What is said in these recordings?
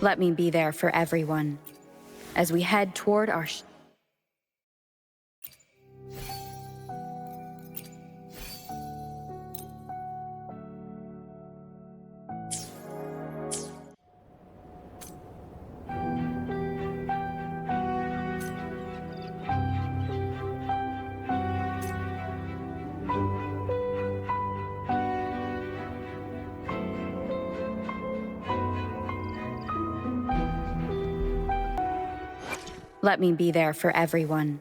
Let me be there for everyone as we head toward our... Let me be there for everyone.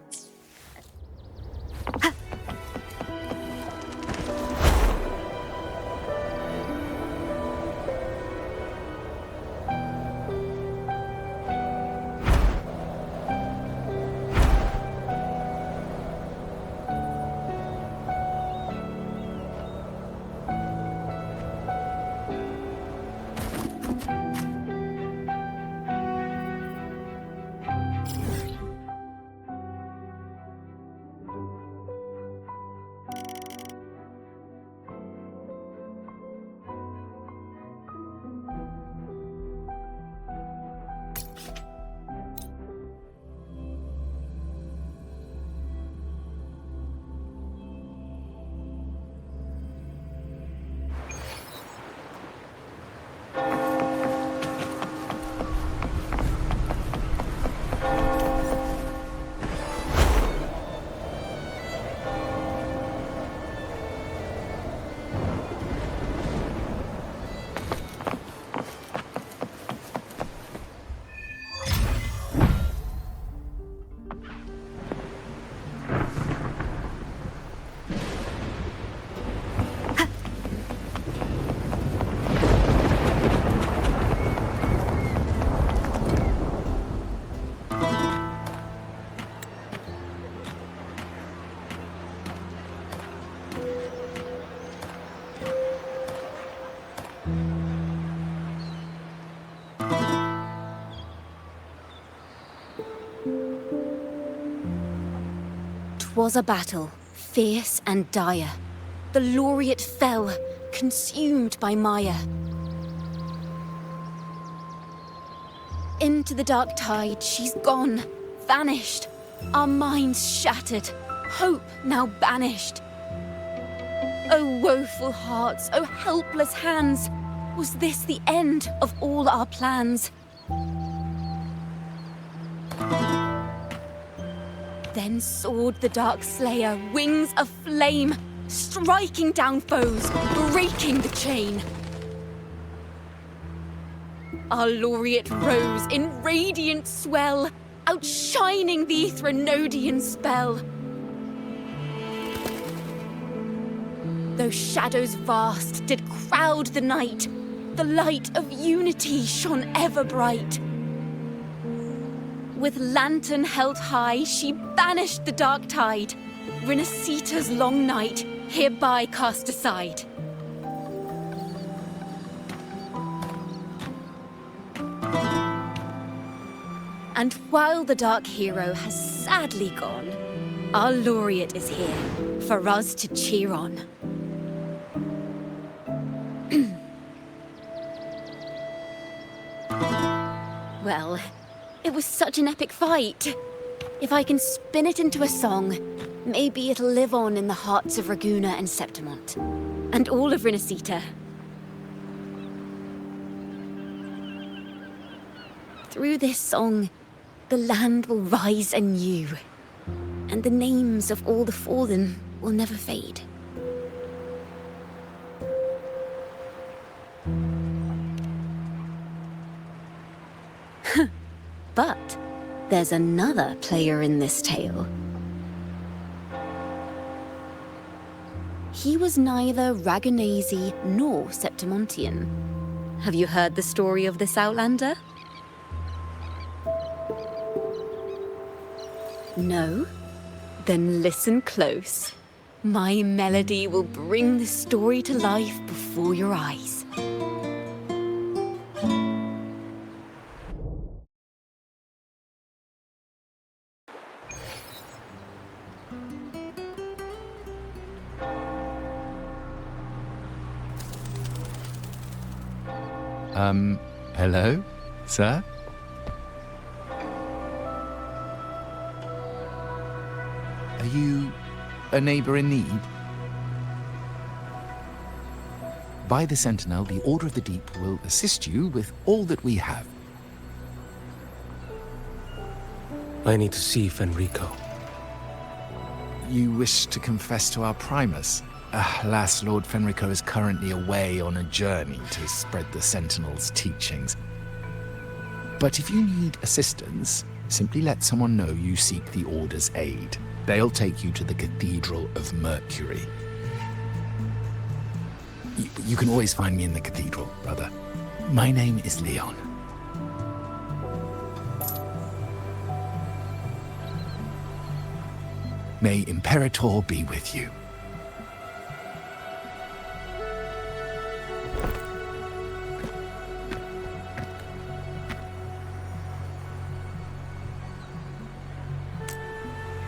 Was a battle, fierce and dire. The laureate fell, consumed by mire. Into the dark tide she's gone, vanished. Our minds shattered, hope now banished. Oh woeful hearts, oh helpless hands, was this the end of all our plans? Then soared the dark slayer, wings of flame, striking down foes, breaking the chain. Our laureate rose in radiant swell, outshining the Threnodian spell. Though shadows vast did crowd the night, the light of unity shone ever bright. With lantern held high, she banished the dark tide, Renacita's long night, hereby cast aside. And while the dark hero has sadly gone, our laureate is here for us to cheer on. Well, it was such an epic fight. If I can spin it into a song, maybe it'll live on in the hearts of Raguna and Septimont, and all of Renacita. Through this song, the land will rise anew, and the names of all the fallen will never fade. But there's another player in this tale. He was neither Raganese nor Septimontian. Have you heard the story of this outlander? No? Then listen close. My melody will bring the story to life before your eyes. Hello? Sir? Are you a neighbor in need? By the Sentinel, the Order of the Deep will assist you with all that we have. I need to see Fenrico. You wish to confess to our Primus? Alas, Lord Fenrico is currently away on a journey to spread the Sentinel's teachings. But if you need assistance, simply let someone know you seek the Order's aid. They'll take you to the Cathedral of Mercury. You can always find me in the Cathedral, brother. My name is Leon. May Imperator be with you.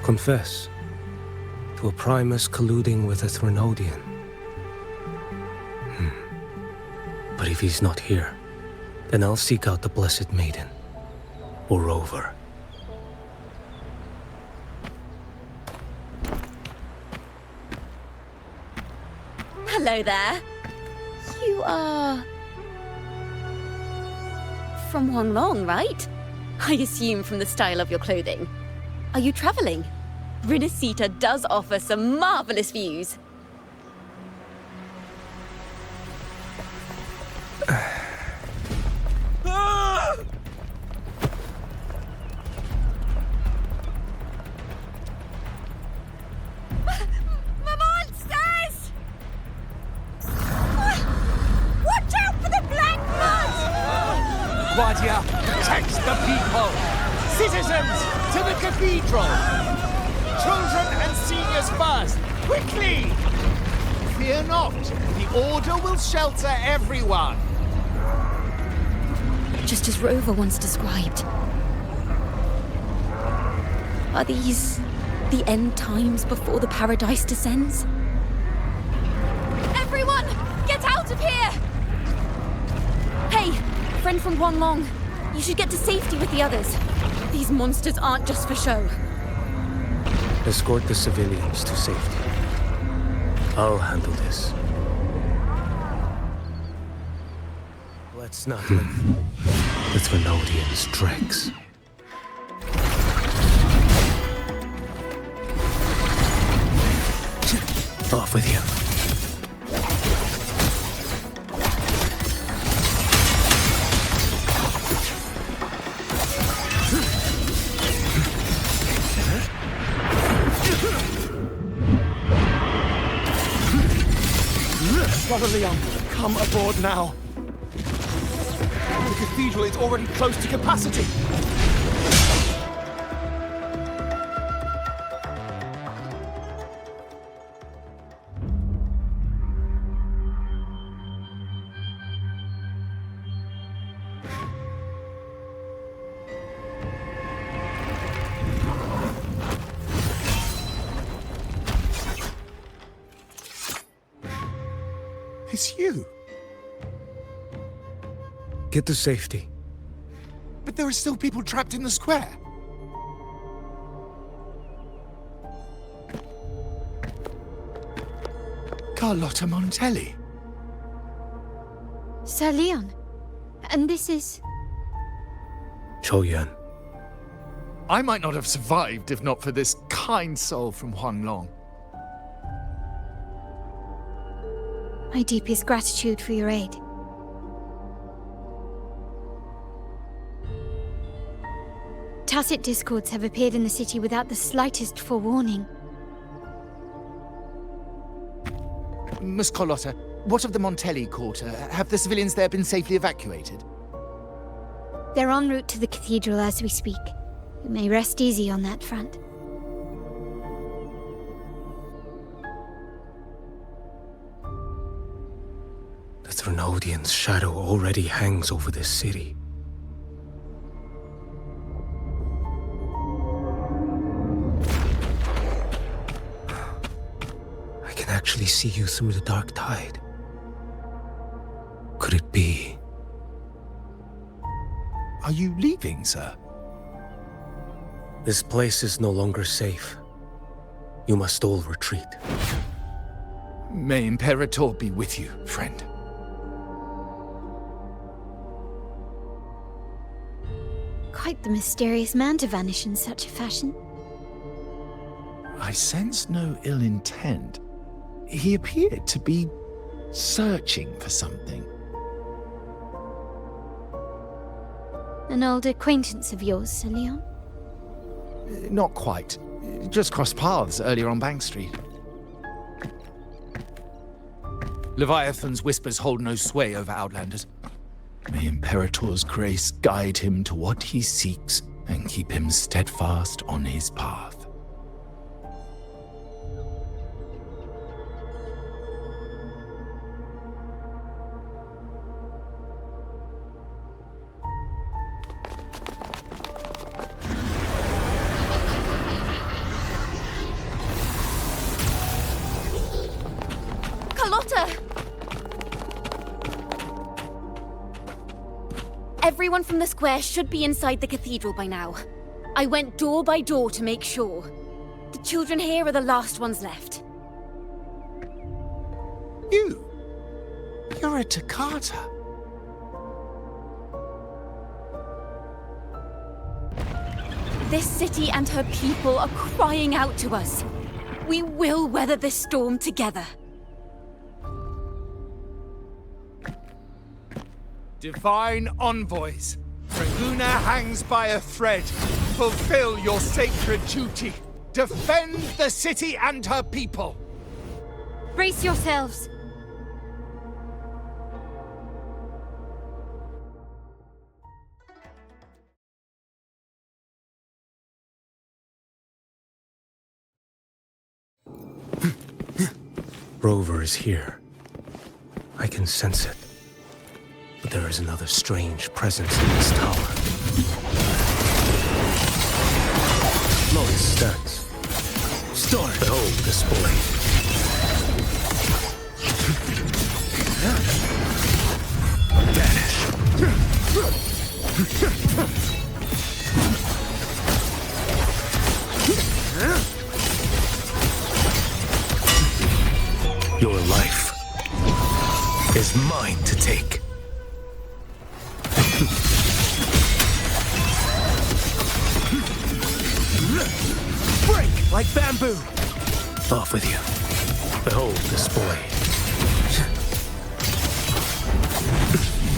Confess to a Primus colluding with a Threnodian. But if he's not here, then I'll seek out the Blessed Maiden, or Rover. Hello there. You are... from Huanglong, right? I assume from the style of your clothing. Are you traveling? Rinasita does offer some marvelous views. Guardia, protect the people! Citizens, to the cathedral! Children and seniors first! Quickly! Fear not, the Order will shelter everyone! Just as Rover once described. Are these the end times before the paradise descends? Everyone, get out of here! Hey, friend from Huanglong, you should get to safety with the others. These monsters aren't just for show. Escort the civilians to safety. I'll handle this. Let's not let the Threnodians' dregs. Off with you. Brother Leon, come aboard now. The cathedral is already close to capacity. It's you. Get to safety. But there are still people trapped in the square. Carlotta Montelli. Sir Leon. And this is... Choyan. I might not have survived if not for this kind soul from Huanglong. My deepest gratitude for your aid. Tacit discords have appeared in the city without the slightest forewarning. Miss Carlotta, what of the Montelli quarter? Have the civilians there been safely evacuated? They're en route to the cathedral as we speak. You may rest easy on that front. The Threnodian's shadow already hangs over this city. I can actually see you through the dark tide. Could it be? Are you leaving, sir? This place is no longer safe. You must all retreat. May Imperator be with you, friend. Quite the mysterious man to vanish in such a fashion. I sense no ill intent. He appeared to be searching for something. An old acquaintance of yours, Sir Leon? Not quite. Just crossed paths earlier on Bank Street. Leviathan's whispers hold no sway over Outlanders. May Imperator's grace guide him to what he seeks and keep him steadfast on his path. Carlotta! Everyone from the square should be inside the cathedral by now. I went door by door to make sure. The children here are the last ones left. You're a Toccata. This city and her people are crying out to us. We will weather this storm together. Divine envoys, Draguna hangs by a thread. Fulfill your sacred duty. Defend the city and her people. Brace yourselves! Rover is here. I can sense it. But there is another strange presence in this tower. Lois stands. Start! Behold this boy. Your life is mine to take. Break like bamboo. Off with you. Behold this boy.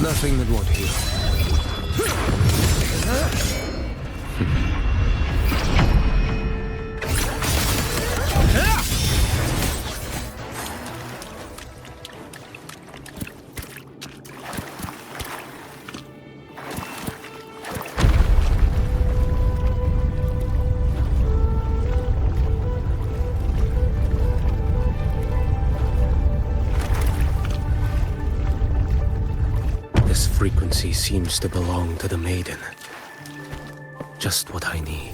Nothing that won't heal. This frequency seems to belong to the maiden. Just what I need.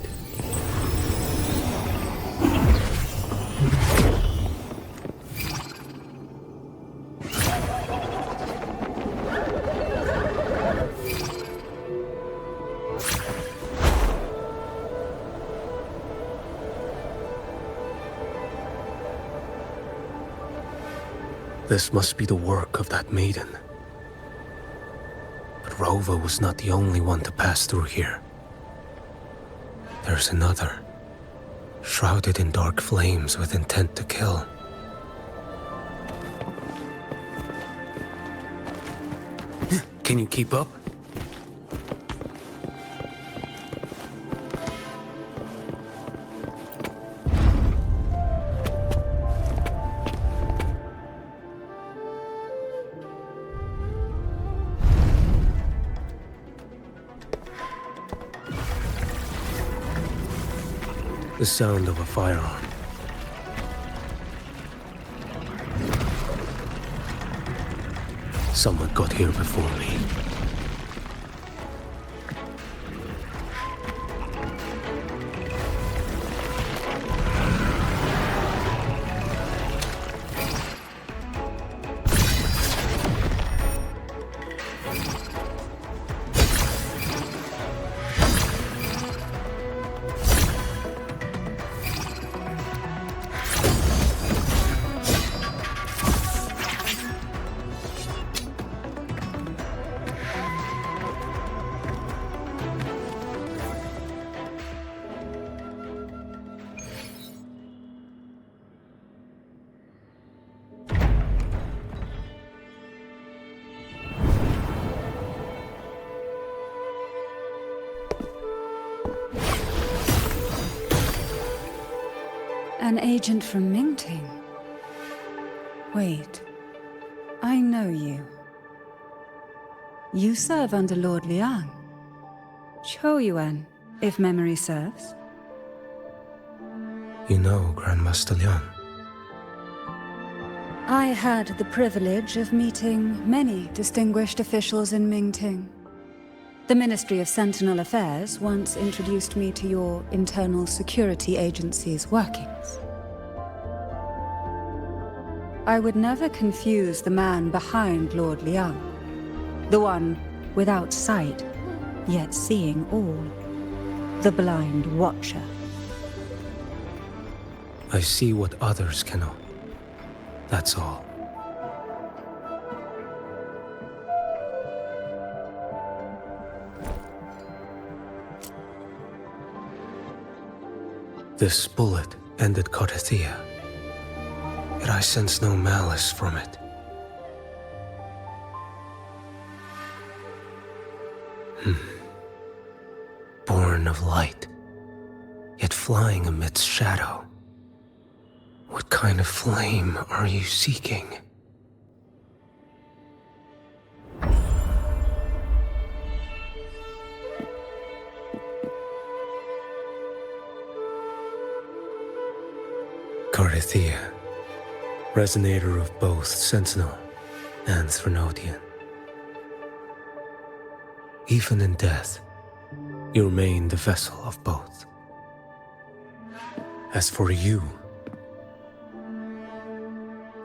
This must be the work of that maiden. But Rova was not the only one to pass through here. There's another, shrouded in dark flames with intent to kill. Can you keep up? The sound of a firearm. Someone got here before me. An agent from Mingting? Wait. I know you. You serve under Lord Liang. Choyuan, if memory serves. You know Grandmaster Liang. I had the privilege of meeting many distinguished officials in Mingting. The Ministry of Sentinel Affairs once introduced me to your internal security agency's workings. I would never confuse the man behind Lord Liang, the one without sight, yet seeing all, the blind watcher. I see what others cannot. That's all. This bullet ended Carthia, yet I sense no malice from it. Born of light, yet flying amidst shadow. What kind of flame are you seeking? Carthia, resonator of both Sentinel and Threnodian. Even in death, you remain the vessel of both. As for you,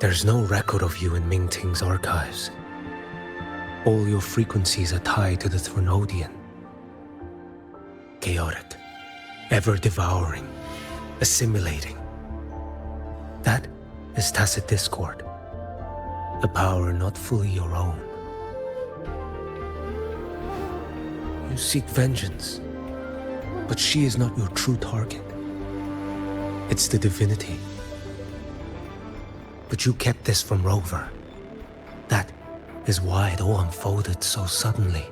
there's no record of you in Mingting's archives. All your frequencies are tied to the Threnodian. Chaotic, ever-devouring, assimilating. That is tacit discord, a power not fully your own. You seek vengeance, but she is not your true target. It's the divinity. But you kept this from Rover. That is why it all unfolded so suddenly.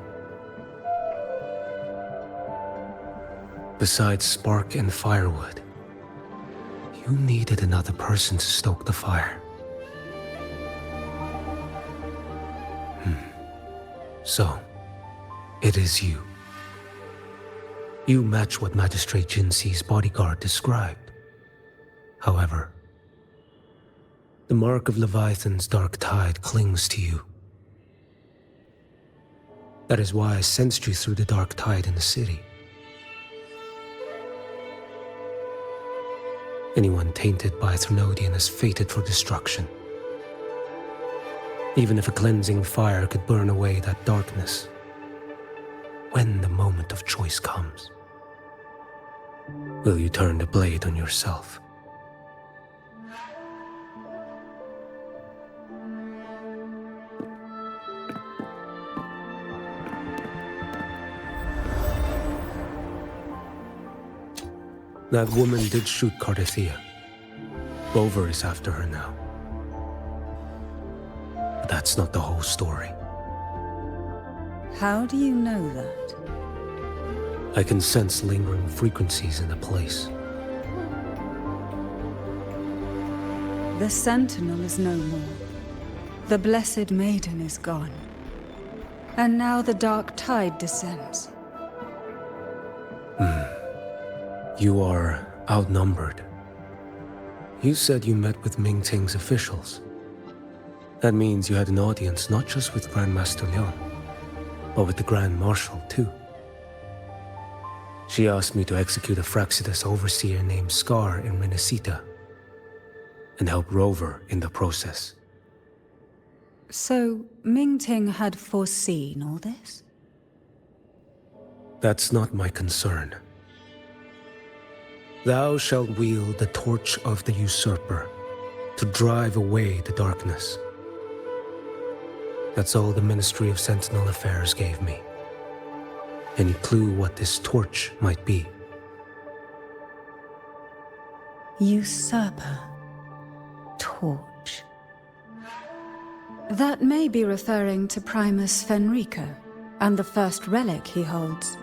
Besides spark and firewood, you needed another person to stoke the fire. So, it is you. You match what Magistrate Jinxi's bodyguard described. However, the mark of Leviathan's dark tide clings to you. That is why I sensed you through the dark tide in the city. Anyone tainted by Threnodian is fated for destruction. Even if a cleansing fire could burn away that darkness, when the moment of choice comes, will you turn the blade on yourself? That woman did shoot Carthia. Rover is after her now. But that's not the whole story. How do you know that? I can sense lingering frequencies in the place. The Sentinel is no more. The Blessed Maiden is gone. And now the dark tide descends. You are outnumbered. You said you met with Mingting's officials. That means you had an audience not just with Grandmaster Liang, but with the Grand Marshal too. She asked me to execute a Fraxidus overseer named Scar in Renacita, and help Rover in the process. So, Mingting had foreseen all this? That's not my concern. Thou shalt wield the torch of the usurper to drive away the darkness. That's all the Ministry of Sentinel Affairs gave me. Any clue what this torch might be? Usurper. Torch. That may be referring to Primus Fenrico and the first relic he holds.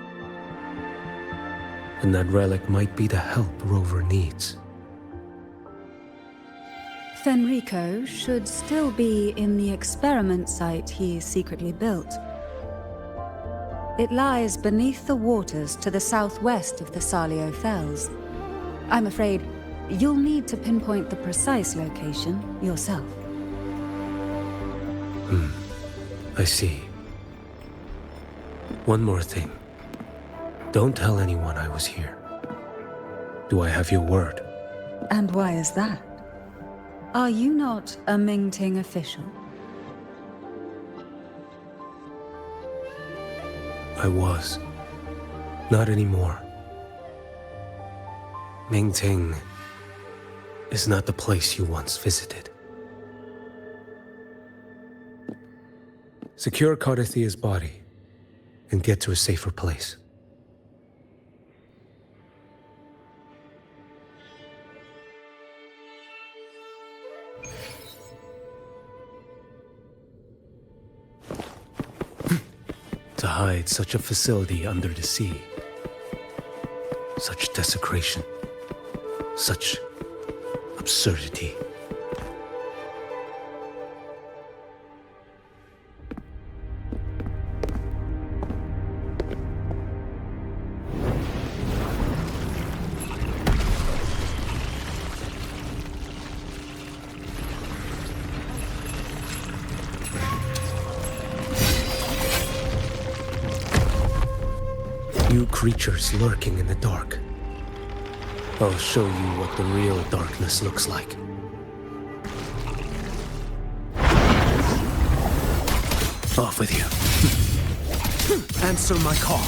And that relic might be the help Rover needs. Fenrico should still be in the experiment site he secretly built. It lies beneath the waters to the southwest of the Salio Fells. I'm afraid you'll need to pinpoint the precise location yourself. I see. One more thing. Don't tell anyone I was here. Do I have your word? And why is that? Are you not a Mingting official? I was. Not anymore. Mingting is not the place you once visited. Secure Cardathia's body and get to a safer place. To hide such a facility under the sea. Such desecration. Such absurdity. New creatures lurking in the dark. I'll show you what the real darkness looks like. Off with you. Answer my call.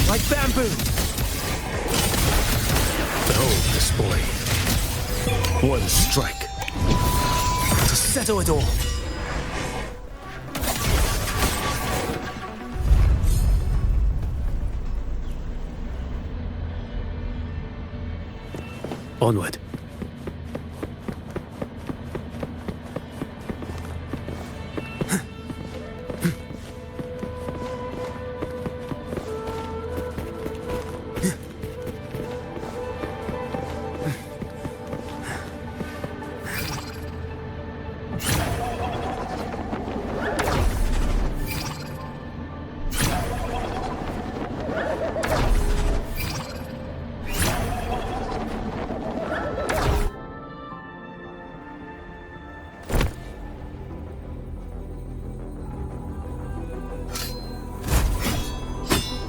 Like bamboo. Behold this boy. One strike. To settle it all. Onward.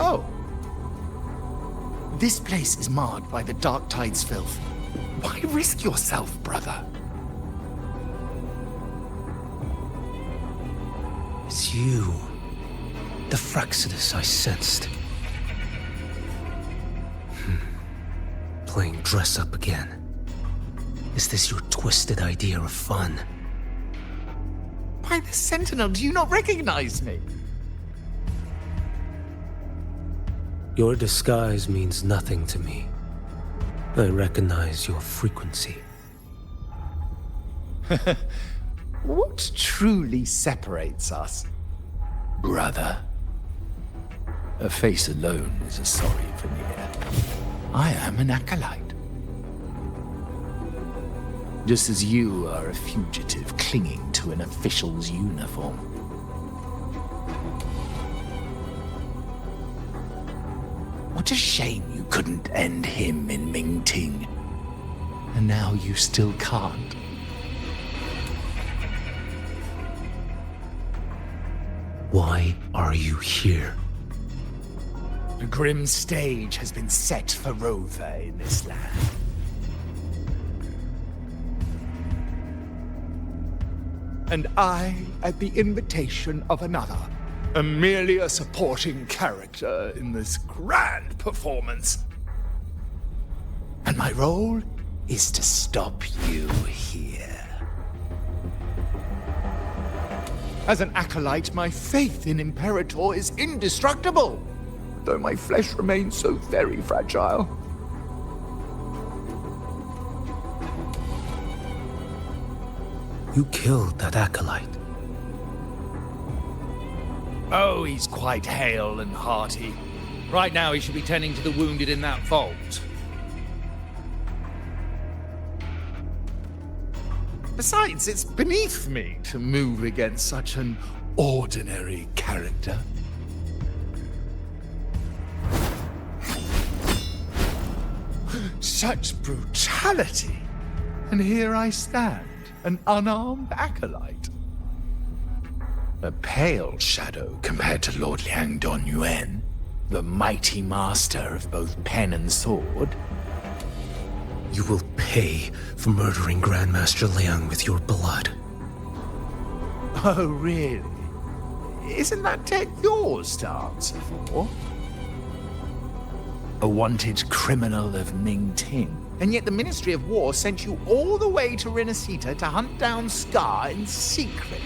Oh. This place is marred by the Dark Tide's filth. Why risk yourself, brother? It's you. The Fraxidus I sensed. Playing dress up again. Is this your twisted idea of fun? By the Sentinel, do you not recognize me? Your disguise means nothing to me. I recognize your frequency. What truly separates us, brother? A face alone is a sorry veneer. I am an acolyte. Just as you are a fugitive clinging to an official's uniform. What a shame you couldn't end him in Mingting. And now you still can't. Why are you here? The grim stage has been set for Rover in this land. And I, at the invitation of another, am merely a supporting character in this grand performance. And my role is to stop you here. As an acolyte, my faith in Imperator is indestructible, though my flesh remains so very fragile. You killed that acolyte. Oh, he's quite hale and hearty. Right now he should be tending to the wounded in that vault. Besides, it's beneath me to move against such an ordinary character. Such brutality! And here I stand, an unarmed acolyte. A pale shadow compared to Lord Liang Donyuan, the mighty master of both pen and sword. You will pay for murdering Grandmaster Liang with your blood. Oh, really? Isn't that debt yours to answer for? A wanted criminal of Mingting, and yet the Ministry of War sent you all the way to Renacita to hunt down Scar in secret.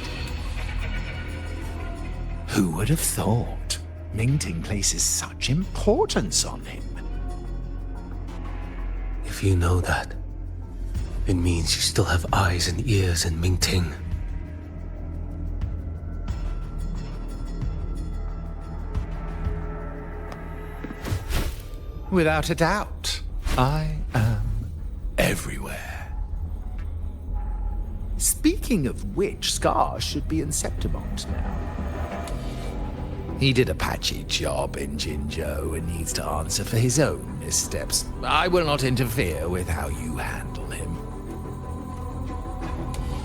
Who would have thought Mingting places such importance on him? If you know that, it means you still have eyes and ears in Mingting. Without a doubt, I am everywhere. Speaking of which, Scar should be in Septimont now. He did a patchy job in Jinzhou and needs to answer for his own missteps. I will not interfere with how you handle him.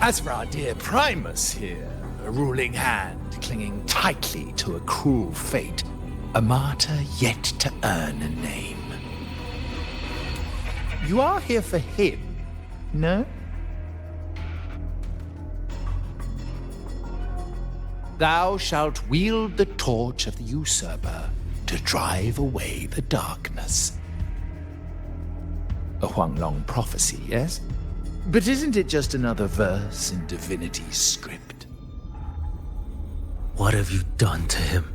As for our dear Primus here, a ruling hand clinging tightly to a cruel fate, a martyr yet to earn a name. You are here for him, no? Thou shalt wield the torch of the usurper to drive away the darkness. A Huanglong prophecy, yes? But isn't it just another verse in Divinity's script? What have you done to him?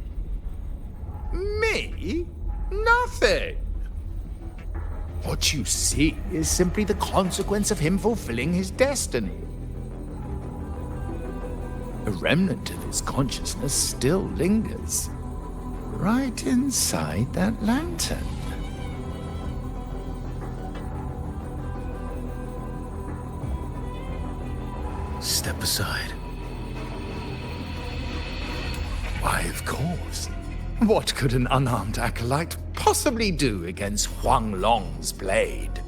Me? Nothing. What you see is simply the consequence of him fulfilling his destiny. A remnant of his consciousness still lingers, right inside that lantern. Step aside. Why, of course. What could an unarmed acolyte possibly do against Huanglong's blade?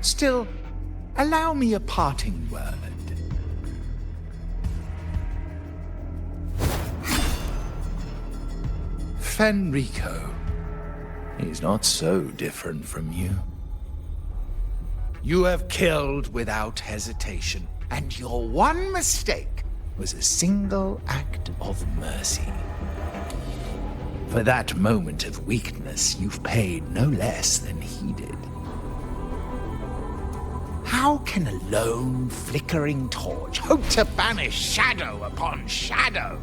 Still, allow me a parting word. Fenrico, he's not so different from you. You have killed without hesitation, and your one mistake was a single act of mercy. For that moment of weakness, you've paid no less than he did. How can a lone, flickering torch hope to banish shadow upon shadow?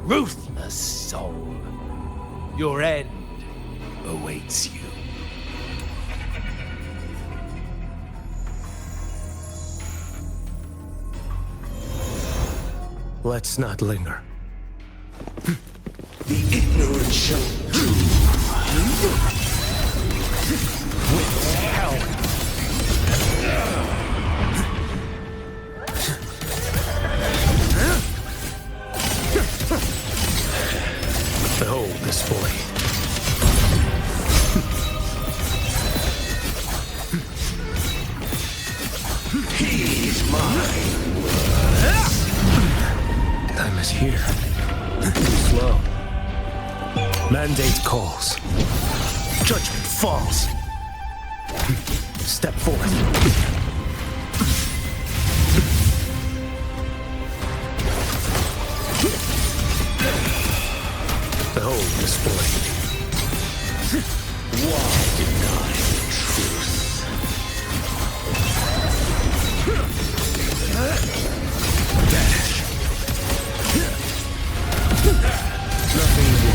Ruthless soul, your end awaits you. Let's not linger. The ignorant shall do. With hell. Behold this boy. He's mine. Time is here. Slow. Mandate calls. Judgment falls. Step forth. Behold this boy. Why deny the truth? Vanish. Nothing will do.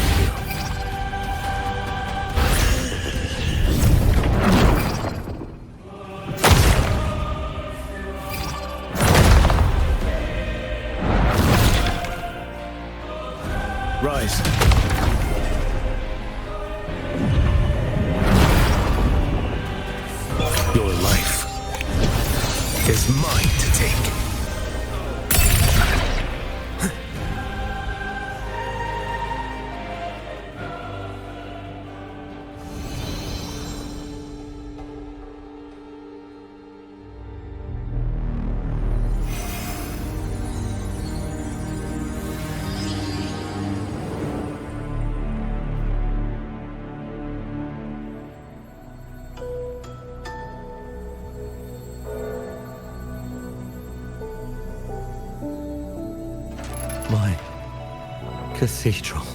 lunatic! My cathedral.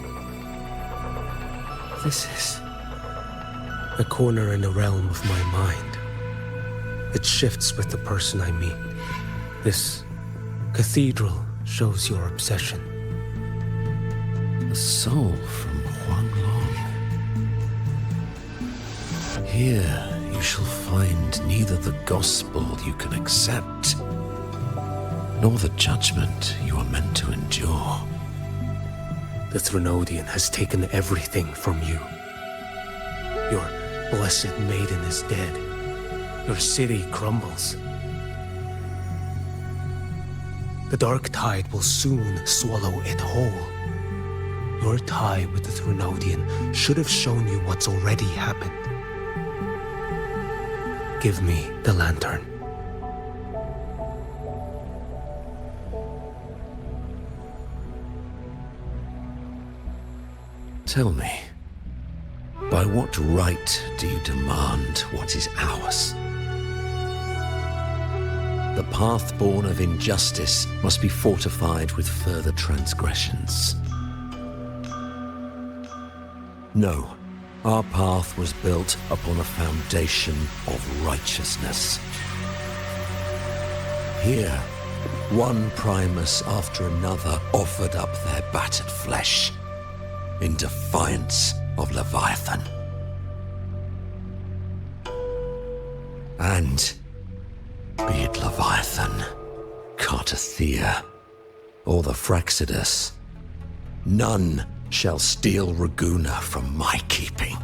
This is A corner in the realm of my mind. It shifts with the person I meet. This cathedral shows your obsession. a soul from Huanglong. Here you shall find neither the gospel you can accept, nor the judgment you are meant to endure. The Threnodian has taken everything from you. Your blessed maiden is dead. Your city crumbles. The dark tide will soon swallow it whole. Your tie with the Threnodian should have shown you what's already happened. Give me the lantern. Tell me, by what right do you demand what is ours? The path born of injustice must be fortified with further transgressions. No, our path was built upon a foundation of righteousness. Here, one Primus after another offered up their battered flesh in defiance of Leviathan. And be it Leviathan, Cartathea, or the Fraxidus, none shall steal Raguna from my keeping.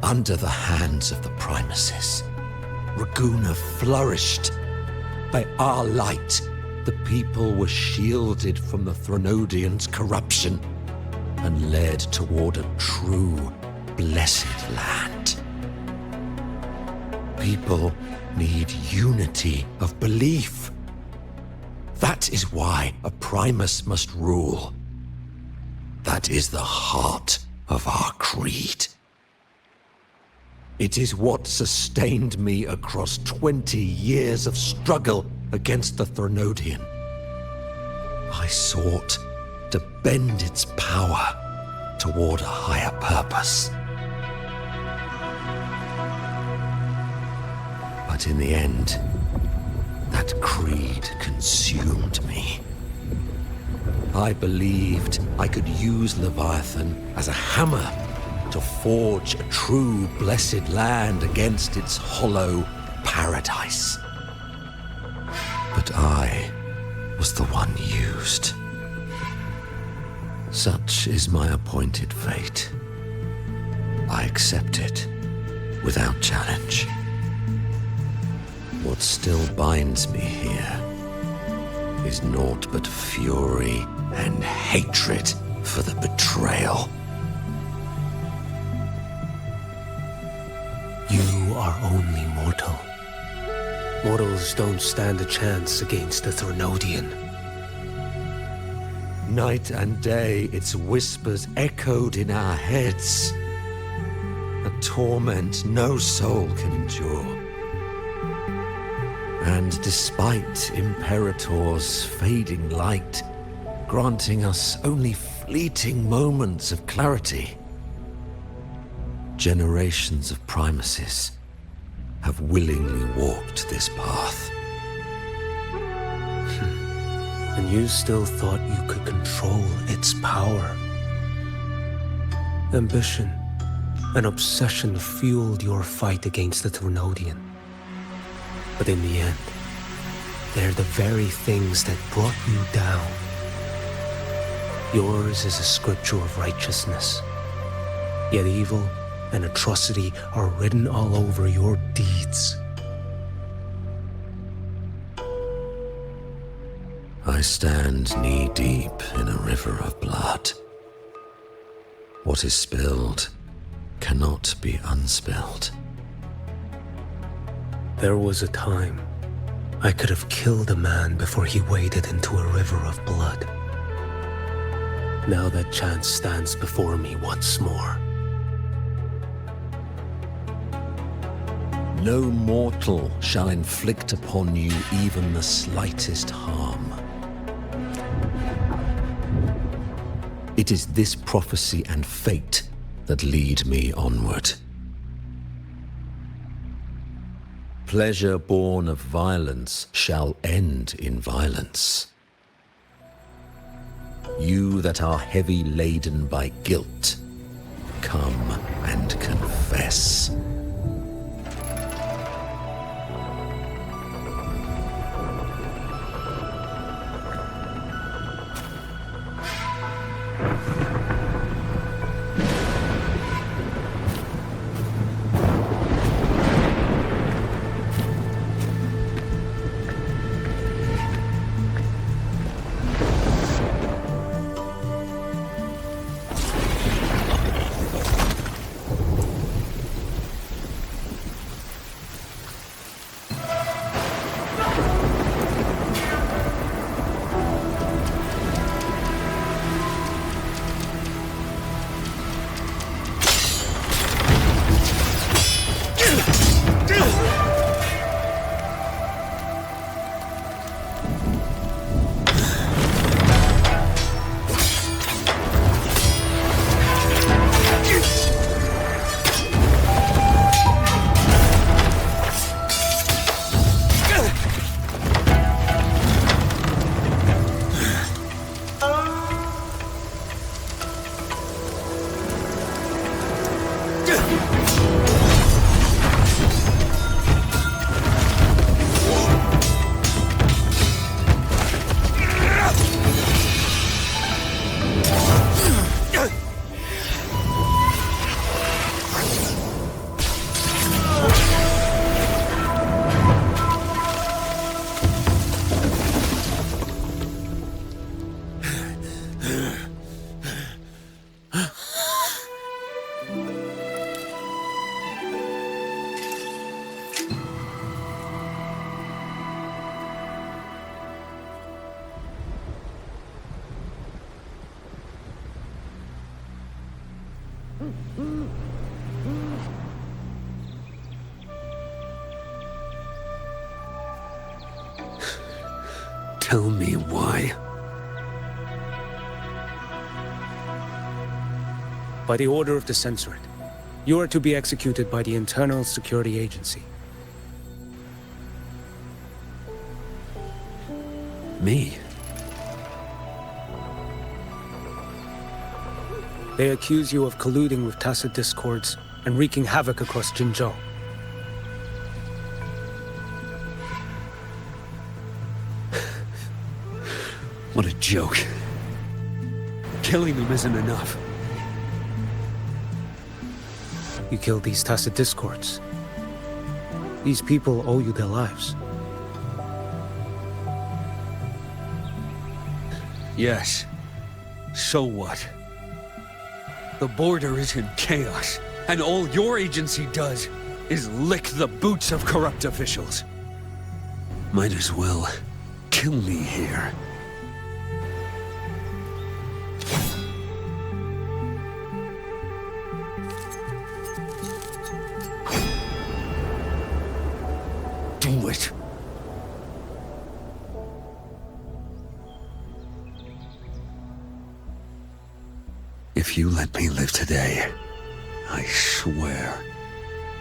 Under the hands of the Primuses, Raguna flourished. By our light, the people were shielded from the Threnodians' corruption and led toward a true, blessed land. People need unity of belief. That is why a Primus must rule. That is the heart of our creed. It is what sustained me across 20 years of struggle against the Threnodian. I sought to bend its power toward a higher purpose. But in the end, that creed consumed me. I believed I could use Leviathan as a hammer to forge a true blessed land against its hollow paradise. But I was the one used. Such is my appointed fate. I accept it without challenge. What still binds me here is naught but fury and hatred for the betrayal. You are only mortal. Mortals don't stand a chance against the Threnodian. Night and day, its whispers echoed in our heads. A torment no soul can endure. And despite Imperator's fading light, granting us only fleeting moments of clarity, generations of Primuses have willingly walked this path. And you still thought you could control its power. Ambition and obsession fueled your fight against the Threnodian. But in the end, they're the very things that brought you down. Yours is a scripture of righteousness, yet evil and atrocity are written all over your deeds. I stand knee-deep in a river of blood. What is spilled cannot be unspilled. There was a time I could have killed a man before he waded into a river of blood. Now that chance stands before me once more. No mortal shall inflict upon you even the slightest harm. It is this prophecy and fate that lead me onward. Pleasure born of violence shall end in violence. You that are heavy laden by guilt, come and confess. Tell me why. By the order of the Censorate, you are to be executed by the Internal Security Agency. Me? They accuse you of colluding with tacit discords and wreaking havoc across Jinzhou. What a joke. Killing them isn't enough. You killed these tacit discords. These people owe you their lives. Yes. So what? The border is in chaos, and all your agency does is lick the boots of corrupt officials. Might as well kill me here. Do it. If you let me live today, I swear,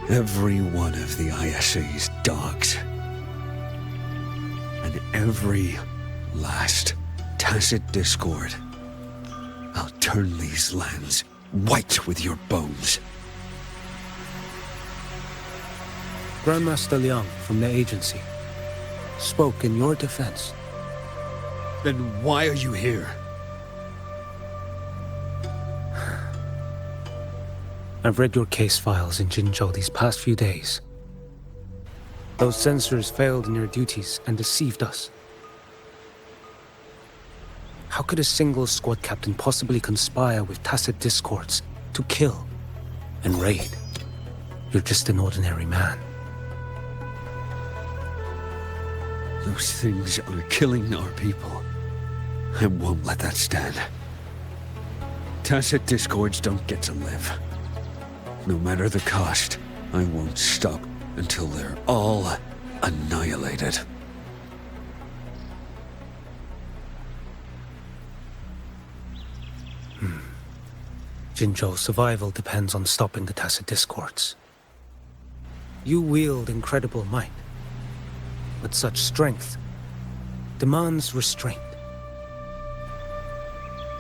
every one of the ISA's dogs, and every last tacit discord, I'll turn these lands white with your bones. Grandmaster Liang from the agency spoke in your defense. Then why are you here? I've read your case files in Jinzhou these past few days. Those censors failed in their duties and deceived us. How could a single squad captain possibly conspire with tacit discords to kill and raid? You're just an ordinary man. Those things are killing our people. I won't let that stand. Tacit discords don't get to live. No matter the cost, I won't stop until they're all annihilated. Jinzhou's survival depends on stopping the tacit discords. You wield incredible might, but such strength demands restraint.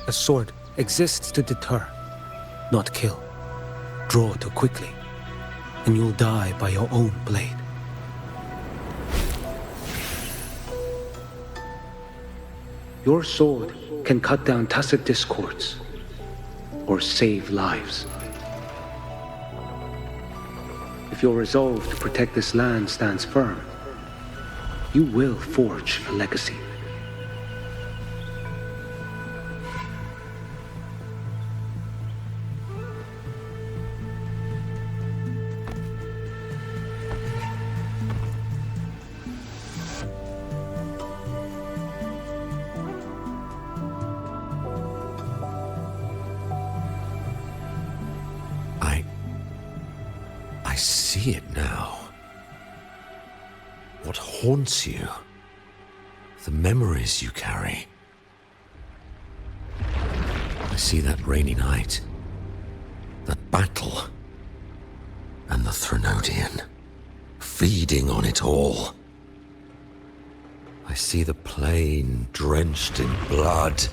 A sword exists to deter, not kill. Draw too quickly, and you'll die by your own blade. Your sword can cut down tacit discords, or save lives. If your resolve to protect this land stands firm, you will forge a legacy. I see it now. What haunts you? The memories you carry. I see that rainy night, that battle, and the Threnodian, feeding on it all. I see the plain drenched in blood,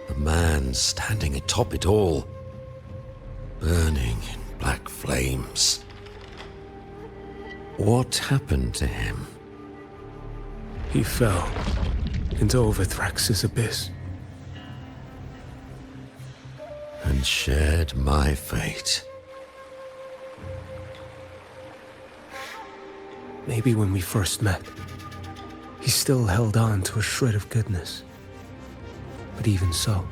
the man standing atop it all, burning in black flames. What happened to him? He fell into Overthrax's abyss. And shared my fate. Maybe when we first met, he still held on to a shred of goodness. But even so,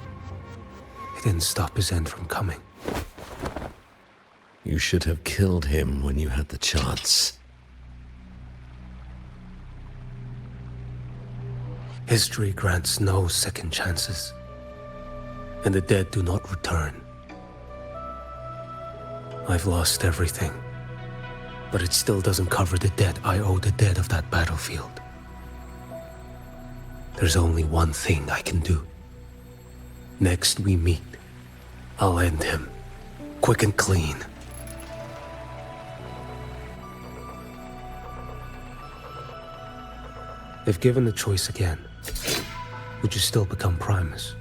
it didn't stop his end from coming. You should have killed him when you had the chance. History grants no second chances, and the dead do not return. I've lost everything, but it still doesn't cover the debt I owe the dead of that battlefield. There's only one thing I can do. Next we meet, I'll end him, quick and clean. If given the choice again, would you still become Primus?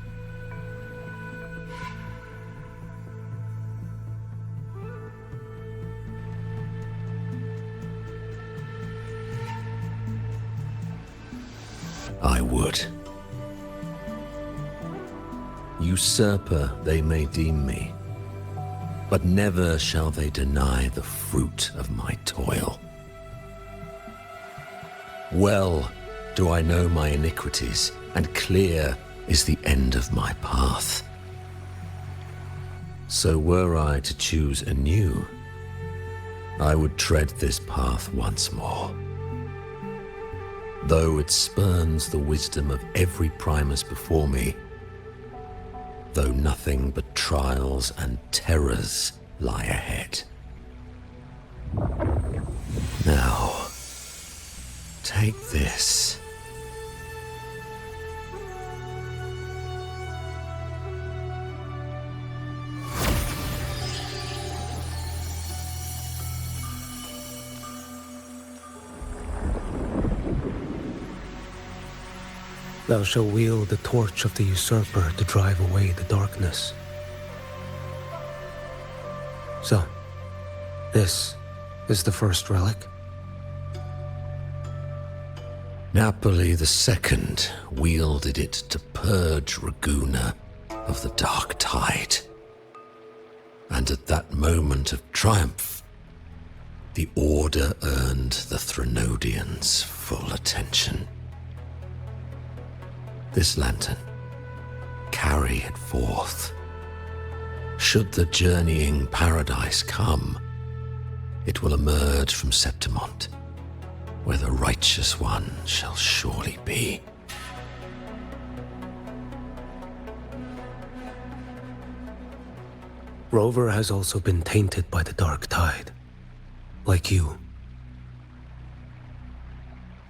I would. Usurper they may deem me, but never shall they deny the fruit of my toil. Well do I know my iniquities, and clear is the end of my path. So were I to choose anew, I would tread this path once more. Though it spurns the wisdom of every Primus before me, though nothing but trials and terrors lie ahead. Now, take this. Thou shalt wield the torch of the usurper to drive away the darkness. So, this is the first relic? Napoli II wielded it to purge Raguna of the dark tide. And at that moment of triumph, the Order earned the Threnodians' full attention. This lantern, carry it forth. Should the journeying paradise come, it will emerge from Septimont, where the righteous one shall surely be. Rover has also been tainted by the dark tide, like you.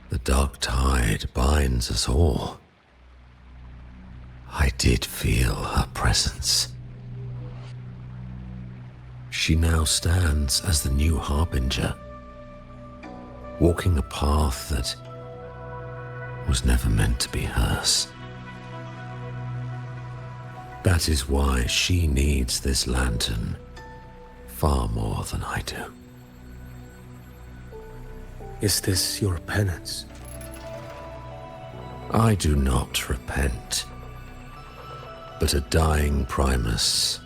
The dark tide binds us all. I did feel her presence. She now stands as the new harbinger, walking a path that was never meant to be hers. That is why she needs this lantern far more than I do. Is this your penance? I do not repent, but a dying Primus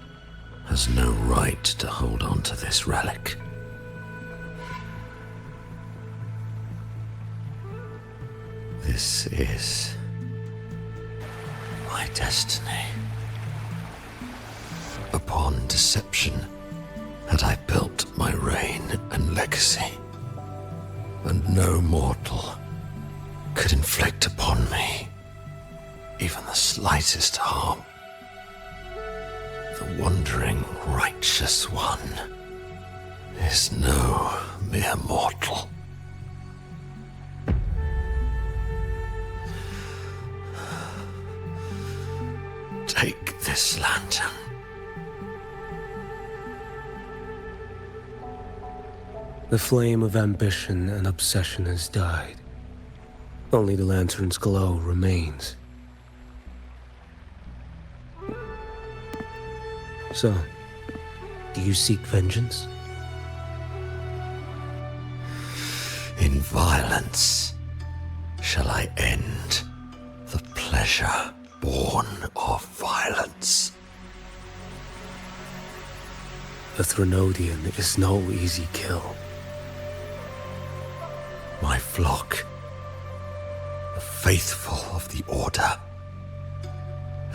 has no right to hold on to this relic. This is my destiny. Upon deception had I built my reign and legacy, and no mortal could inflict upon me even the slightest harm. The wandering righteous one is no mere mortal. Take this lantern. The flame of ambition and obsession has died. Only the lantern's glow remains. So, do you seek vengeance? In violence shall I end the pleasure born of violence. The Threnodian is no easy kill. My flock, the faithful of the Order,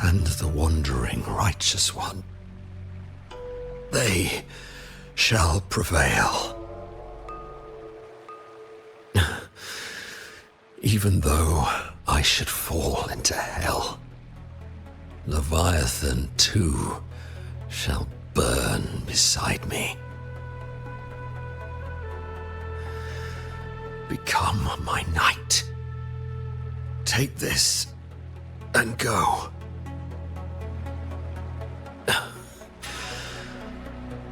and the wandering righteous one, they shall prevail. Even though I should fall into hell, Leviathan too shall burn beside me. Become my knight. Take this and go.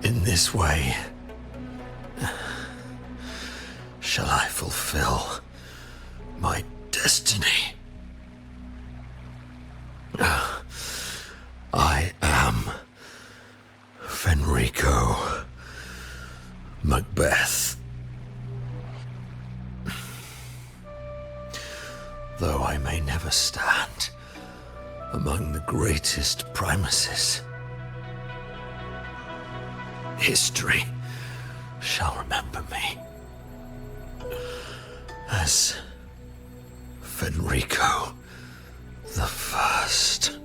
In this way, shall I fulfill my destiny. I am Fenrico Macbeth. Though I may never stand among the greatest Primuses, history shall remember me as Fenrico the First.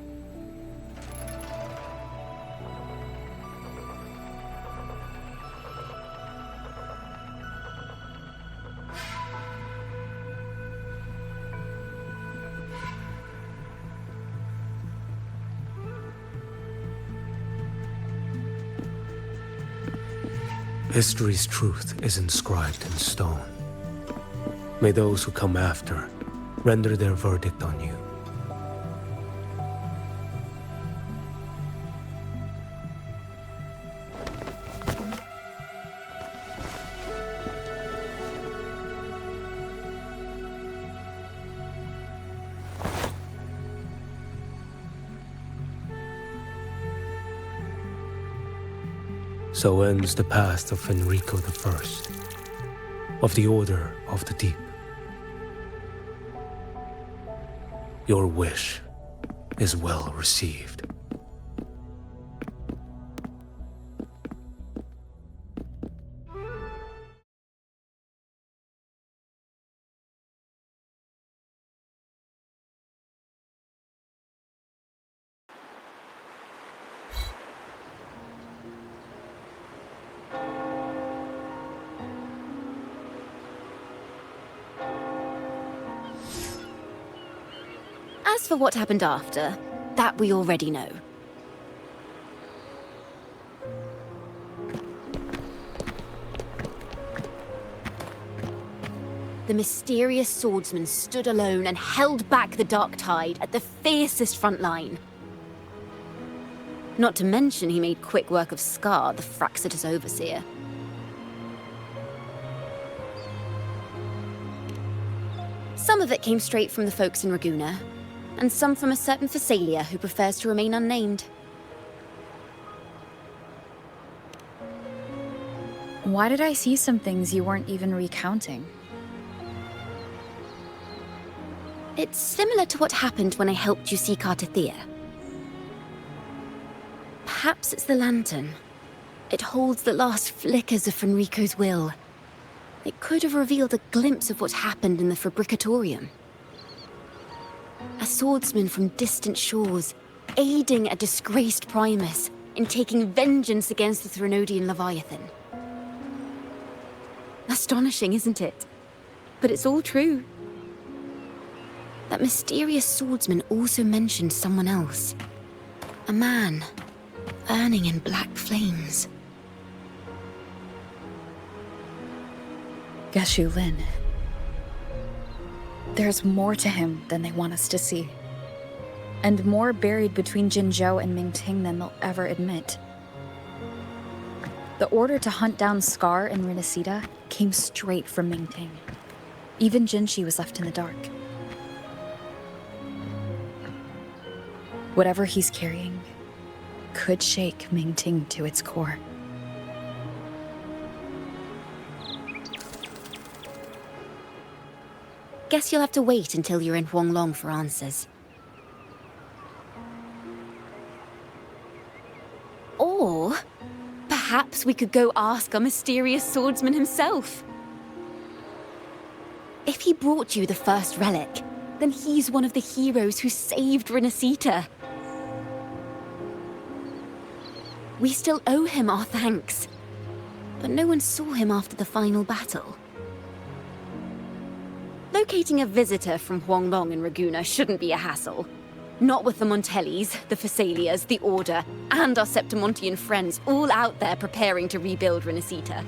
History's truth is inscribed in stone. May those who come after render their verdict on you. So ends the path of Fenrico I, of the Order of the Deep. Your wish is well received. As for what happened after, that we already know. The mysterious swordsman stood alone and held back the dark tide at the fiercest front line. Not to mention he made quick work of Scar, the Fraxidus overseer. Some of it came straight from the folks in Raguna, and some from a certain Phasalia who prefers to remain unnamed. Why did I see some things you weren't even recounting? It's similar to what happened when I helped you seek Artethea. Perhaps it's the lantern. It holds the last flickers of Fenrico's will. It could have revealed a glimpse of what happened in the Fabricatorium. A swordsman from distant shores, aiding a disgraced Primus in taking vengeance against the Threnodian Leviathan. Astonishing, isn't it? But it's all true. That mysterious swordsman also mentioned someone else. A man, burning in black flames. Geshu Lin. There's more to him than they want us to see. And more buried between Jinzhou and Mingting than they'll ever admit. The order to hunt down Scar and Renacita came straight from Mingting. Even Jinshi was left in the dark. Whatever he's carrying could shake Mingting to its core. Guess you'll have to wait until you're in Huanglong for answers. Or perhaps we could go ask our mysterious swordsman himself. If he brought you the first relic, then he's one of the heroes who saved Renacita. We still owe him our thanks, but no one saw him after the final battle. Locating a visitor from Huanglong in Raguna shouldn't be a hassle. Not with the Montellis, the Phasalias, the Order, and our Septimontian friends all out there preparing to rebuild Renacita.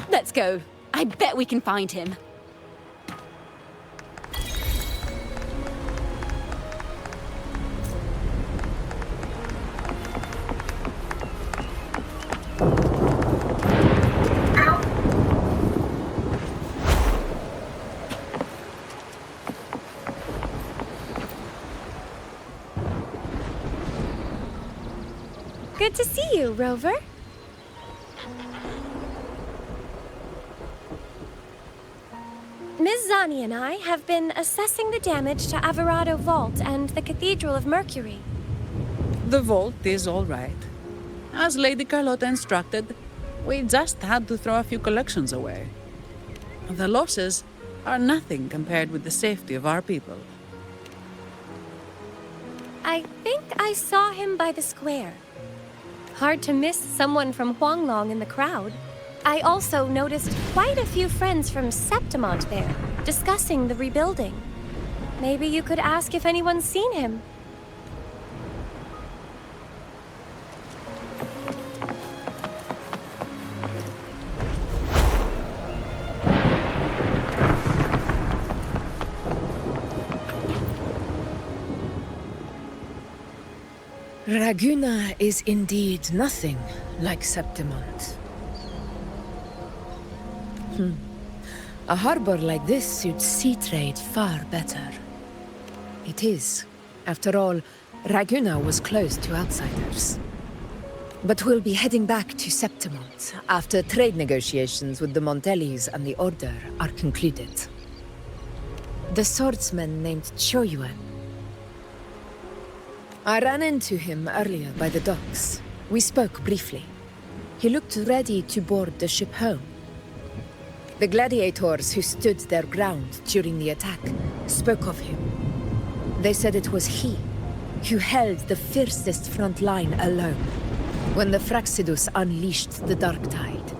Let's go. I bet we can find him. Good to see you, Rover. Ms. Zani and I have been assessing the damage to Averado Vault and the Cathedral of Mercury. The vault is all right. As Lady Carlotta instructed, we just had to throw a few collections away. The losses are nothing compared with the safety of our people. I think I saw him by the square. Hard to miss someone from Huanglong in the crowd. I also noticed quite a few friends from Septimont there, discussing the rebuilding. Maybe you could ask if anyone's seen him. Raguna is indeed nothing like Septimont. A harbor like this suits sea trade far better. It is. After all, Raguna was closed to outsiders. But we'll be heading back to Septimont after trade negotiations with the Montellis and the Order are concluded. The swordsman named Choyuan. I ran into him earlier by the docks. We spoke briefly. He looked ready to board the ship home. The gladiators who stood their ground during the attack spoke of him. They said it was he who held the fiercest front line alone when the Fraxidus unleashed the Dark Tide.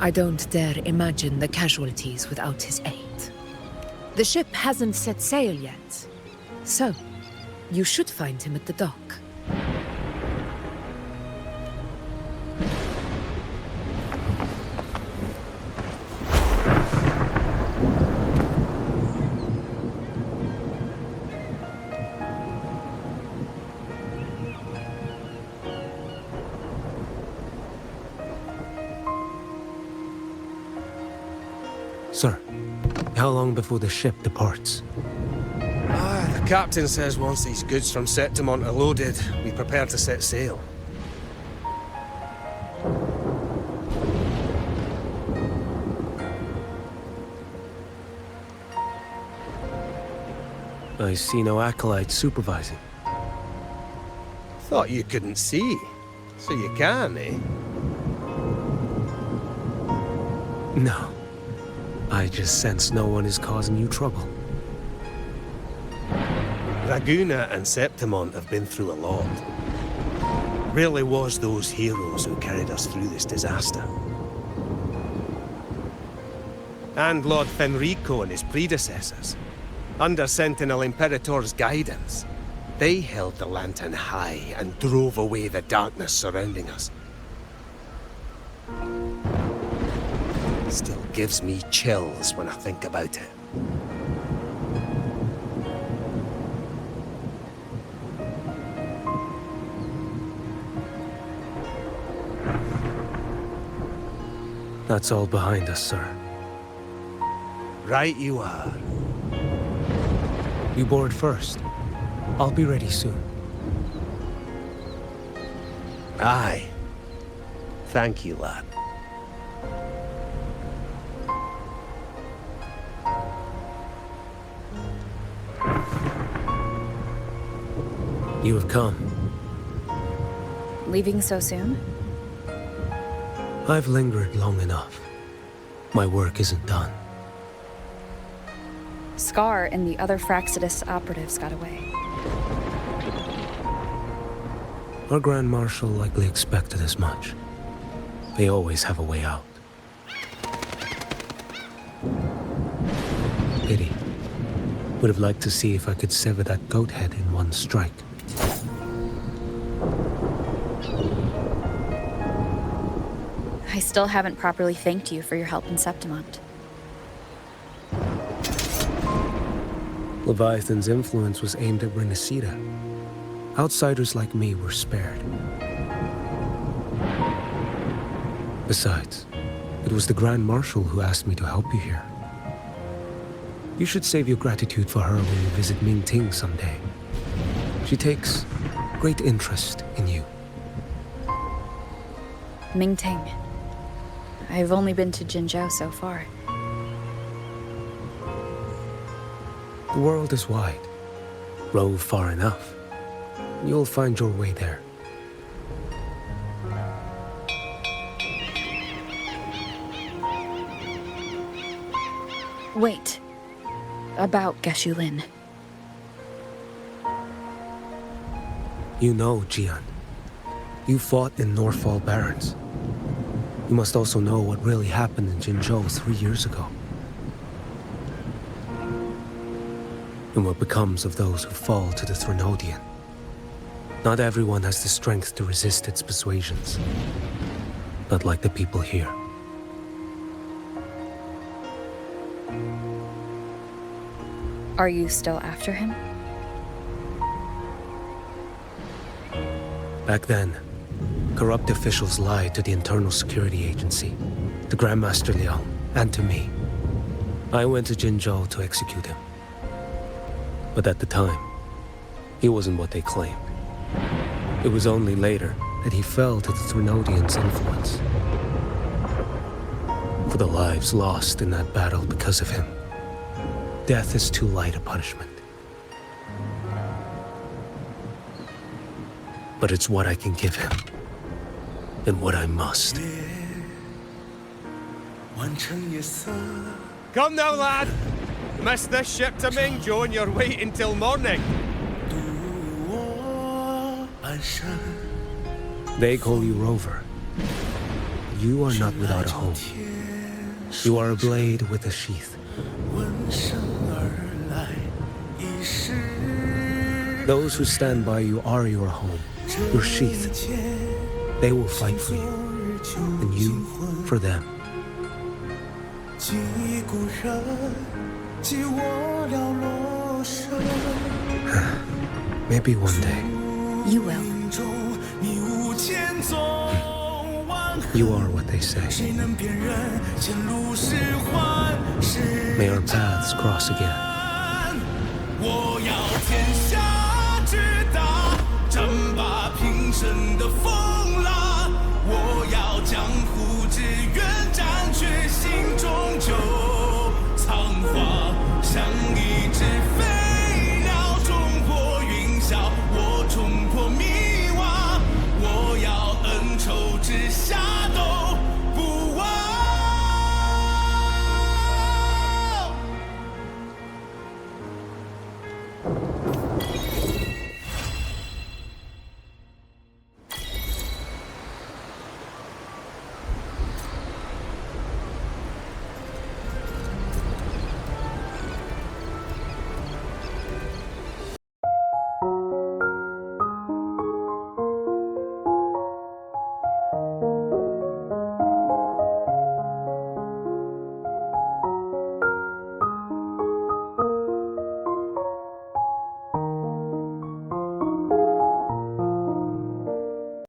I don't dare imagine the casualties without his aid. The ship hasn't set sail yet, so you should find him at the dock. Sir, how long before the ship departs? The captain says once these goods from Septimont are loaded, we prepare to set sail. I see no acolytes supervising. Thought you couldn't see. So you can, eh? No. I just sense no one is causing you trouble. Raguna and Septimont have been through a lot. Really was those heroes who carried us through this disaster. And Lord Fenrico and his predecessors. Under Sentinel Imperator's guidance, they held the lantern high and drove away the darkness surrounding us. Still gives me chills when I think about it. That's all behind us, sir. Right you are. You board first. I'll be ready soon. Aye. Thank you, lad. You have come. Leaving so soon? I've lingered long enough. My work isn't done. Scar and the other Fraxidus operatives got away. Our Grand Marshal likely expected as much. They always have a way out. Pity. Would have liked to see if I could sever that goat head in one strike. I still haven't properly thanked you for your help in Septimont. Leviathan's influence was aimed at Renacida. Outsiders like me were spared. Besides, it was the Grand Marshal who asked me to help you here. You should save your gratitude for her when you visit Mingting someday. She takes great interest in you. Mingting. I've only been to Jinzhou so far. The world is wide. Rove far enough. You'll find your way there. Wait. About Geshu Lin. You know, Jian. You fought in Norfall Barrens. You must also know what really happened in Jinzhou 3 years ago. And what becomes of those who fall to the Threnodian. Not everyone has the strength to resist its persuasions. Not like the people here. Are you still after him? Back then, corrupt officials lied to the Internal Security Agency, to Grandmaster Liang, and to me. I went to Jinzhou to execute him. But at the time, he wasn't what they claimed. It was only later that he fell to the Threnodians' influence. For the lives lost in that battle because of him, death is too light a punishment. But it's what I can give him, and what I must. Come now, lad! Miss this ship to Mingzhou and you're waiting till morning. They call you Rover. You are not without a home. You are a blade with a sheath. Those who stand by you are your home, your sheath. They will fight for you, and you for them. Maybe one day. You will. You are what they say. May our paths cross again.